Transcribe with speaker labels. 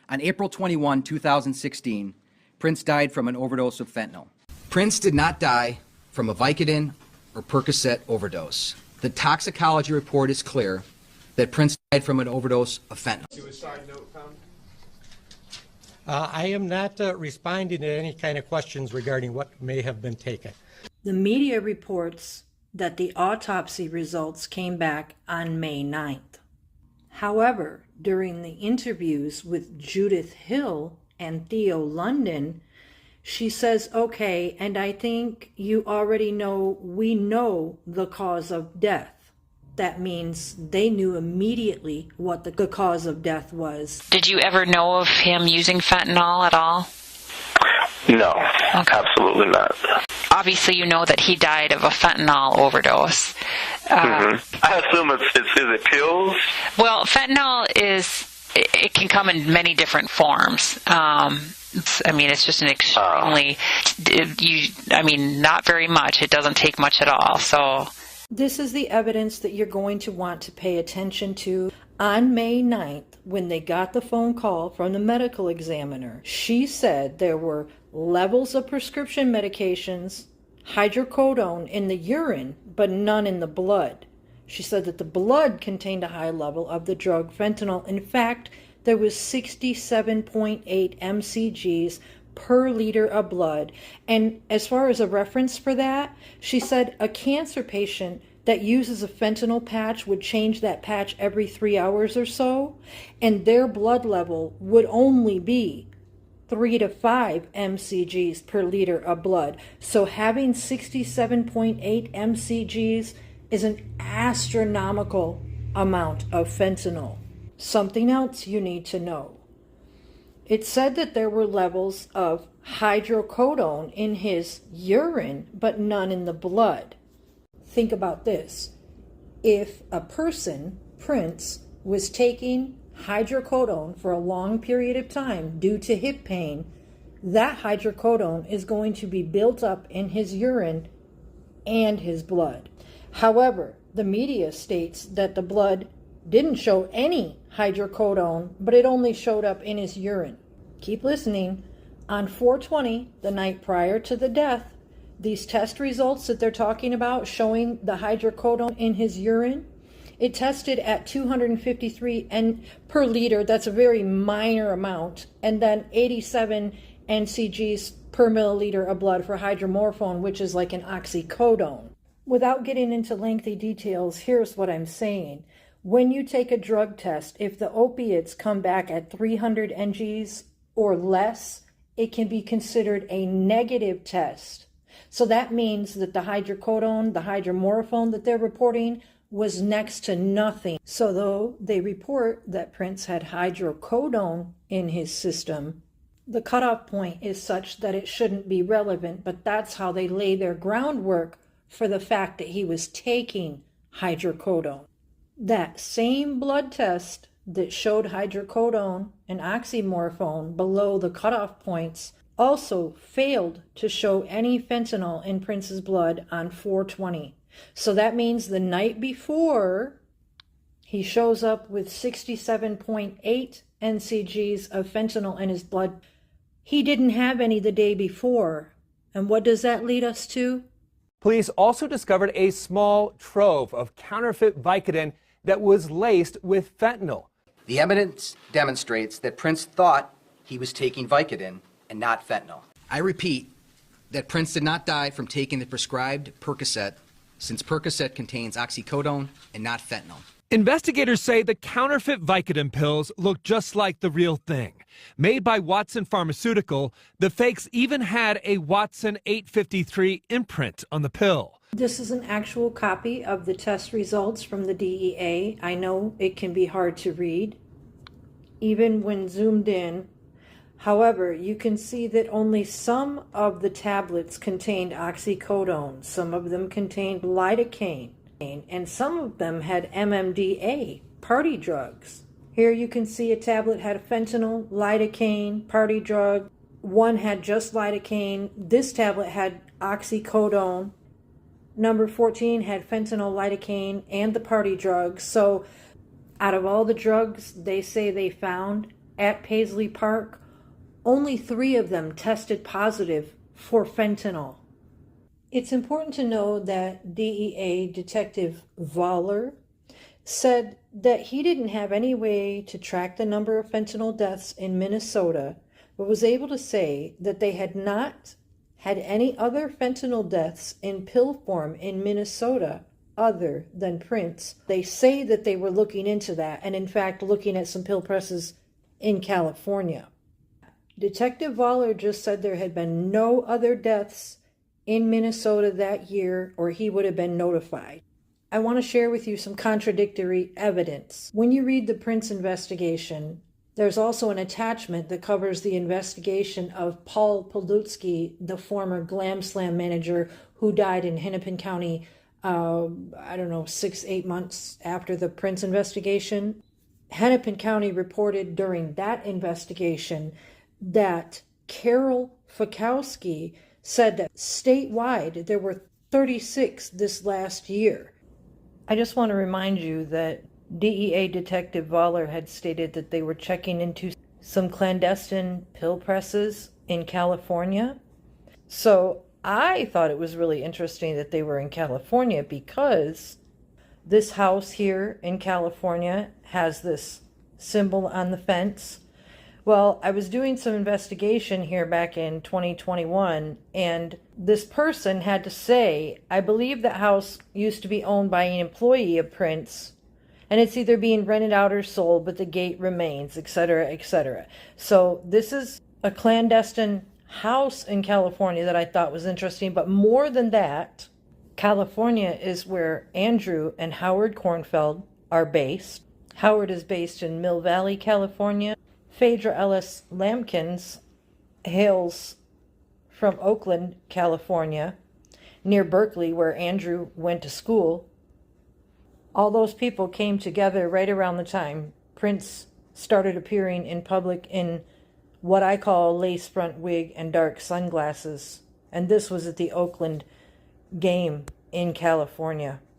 Speaker 1: On April 21, 2016, Prince died from an overdose of fentanyl. Prince did not die from a Vicodin or Percocet overdose. The toxicology report is clear that Prince died from an overdose of fentanyl.
Speaker 2: Suicide note found?
Speaker 3: I am not responding to any kind of questions regarding what may have been taken.
Speaker 4: The media reports that the autopsy results came back on May 9th. However, during the interviews with Judith Hill and Theo London, she says, okay, and I think you already know, we know the cause of death. That means they knew immediately what the cause of death was.
Speaker 5: Did you ever know of him using fentanyl at all?
Speaker 2: No, absolutely not.
Speaker 5: Obviously, you know that he died of a fentanyl overdose.
Speaker 2: I assume is it pills?
Speaker 5: Well, fentanyl it can come in many different forms. It's just an extremely, not very much. It doesn't take much at all. So
Speaker 4: this is the evidence that you're going to want to pay attention to. On May 9th, when they got the phone call from the medical examiner, she said there were levels of prescription medications, hydrocodone in the urine, but none in the blood. She said that the blood contained a high level of the drug fentanyl. In fact, there was 67.8 mcgs per liter of blood. And as far as a reference for that, she said a cancer patient that uses a fentanyl patch would change that patch every 3 hours or so, and their blood level would only be 3 to 5 mcgs per liter of blood. So having 67.8 mcgs is an astronomical amount of fentanyl. Something else you need to know. It said that there were levels of hydrocodone in his urine, but none in the blood. Think about this. If a person, Prince, was taking hydrocodone for a long period of time due to hip pain, that hydrocodone is going to be built up in his urine and his blood. However, the media states that the blood didn't show any hydrocodone, but it only showed up in his urine. Keep listening. On 4/20, the night prior to the death, these test results that they're talking about showing the hydrocodone in his urine, it tested at 253 per liter. That's a very minor amount. And then 87 mcgs per milliliter of blood for hydromorphone, which is like an oxycodone. Without getting into lengthy details, here's what I'm saying. When you take a drug test, if the opiates come back at 300 mgs or less, it can be considered a negative test. So that means that the hydrocodone, the hydromorphone that they're reporting was next to nothing. So though they report that Prince had hydrocodone in his system, the cutoff point is such that it shouldn't be relevant, but that's how they lay their groundwork for the fact that he was taking hydrocodone. That same blood test that showed hydrocodone and oxymorphone below the cutoff points also failed to show any fentanyl in Prince's blood on 4/20. So that means the night before, he shows up with 67.8 mcgs of fentanyl in his blood. He didn't have any the day before. And what does that lead us to?
Speaker 6: Police also discovered a small trove of counterfeit Vicodin that was laced with fentanyl.
Speaker 1: The evidence demonstrates that Prince thought he was taking Vicodin and not fentanyl. I repeat that Prince did not die from taking the prescribed Percocet, since Percocet contains oxycodone and not fentanyl.
Speaker 6: Investigators say the counterfeit Vicodin pills look just like the real thing. Made by Watson Pharmaceutical, the fakes even had a Watson 853 imprint on the pill.
Speaker 4: This is an actual copy of the test results from the DEA. I know it can be hard to read, even when zoomed in. However, you can see that only some of the tablets contained oxycodone, some of them contained lidocaine, and some of them had MMDA, party drugs. Here you can see a tablet had fentanyl, lidocaine, party drug. One had just lidocaine. This tablet had oxycodone. Number 14 had fentanyl, lidocaine, and the party drugs. So out of all the drugs they say they found, at Paisley Park, only 3 of them tested positive for fentanyl. It's important to know that DEA Detective Voller said that he didn't have any way to track the number of fentanyl deaths in Minnesota, but was able to say that they had not had any other fentanyl deaths in pill form in Minnesota other than Prince. They say that they were looking into that and in fact looking at some pill presses in California. Detective Voller just said there had been no other deaths in Minnesota that year or he would have been notified. I want to share with you some contradictory evidence. When you read the Prince investigation, there's also an attachment that covers the investigation of Paul Polutsky, the former Glam Slam manager who died in Hennepin County, 6-8 months after the Prince investigation. Hennepin County reported during that investigation that Carol Fakowski said that statewide there were 36 this last year. I just want to remind you that DEA Detective Voller had stated that they were checking into some clandestine pill presses in California. So I thought it was really interesting that they were in California because this house here in California has this symbol on the fence. Well, I was doing some investigation here back in 2021, and this person had to say, I believe that house used to be owned by an employee of Prince, and it's either being rented out or sold, but the gate remains, etc., etc. So this is a clandestine house in California that I thought was interesting, but more than that, California is where Andrew and Howard Kornfeld are based. Howard is based in Mill Valley, California. Phaedra Ellis Lampkins hails from Oakland, California, near Berkeley, where Andrew went to school. All those people came together right around the time Prince started appearing in public in what I call a lace front wig and dark sunglasses. And this was at the Oakland game in California.